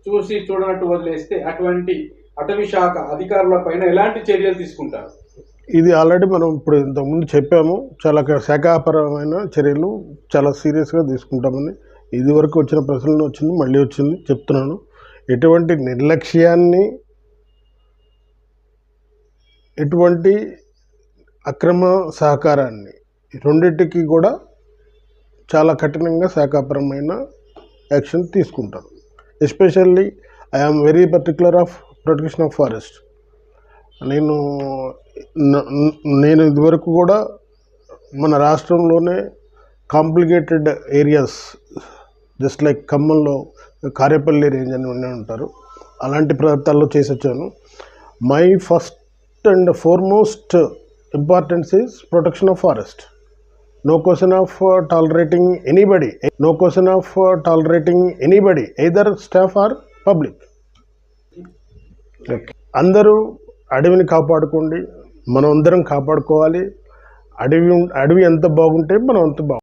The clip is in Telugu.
చూసి చూడనట్టు వదిలేస్తే అటువంటి అటవీ శాఖ అధికారుల పైన ఎలాంటి చర్యలు తీసుకుంటారు? ఇది ఆల్రెడీ మనం ఇప్పుడు ఇంతకుముందు చెప్పాము. చాలా శాఖాపరమైన చర్యలు చాలా సీరియస్గా తీసుకుంటామని ఇది వరకు వచ్చిన ప్రశ్నలు వచ్చింది, మళ్ళీ వచ్చింది చెప్తున్నాను. ఎటువంటి నిర్లక్ష్యాన్ని, ఎటువంటి అక్రమ సహకారాన్ని రెండింటికి కూడా చాలా కఠినంగా శాఖాపరమైన యాక్షన్ తీసుకుంటాను. Especially I'm very particular of protection of forest. నేను ఇదివరకు కూడా మన రాష్ట్రంలోనే కాంప్లికేటెడ్ ఏరియాస్ జస్ట్ లైక్ ఖమ్మంలో కారేపల్లి రేంజ్ అని ఉండే ఉంటారు, అలాంటి ప్రాంతాల్లో చేసి వచ్చాను. My first and foremost importance is protection of forest. No question of tolerating anybody. No question of tolerating anybody, either staff or public. అందరూ అడవిని కాపాడుకోండి, మనం అందరం కాపాడుకోవాలి. అడవి ఎంత బాగుంటే మనం అంత బాగుంటుంది.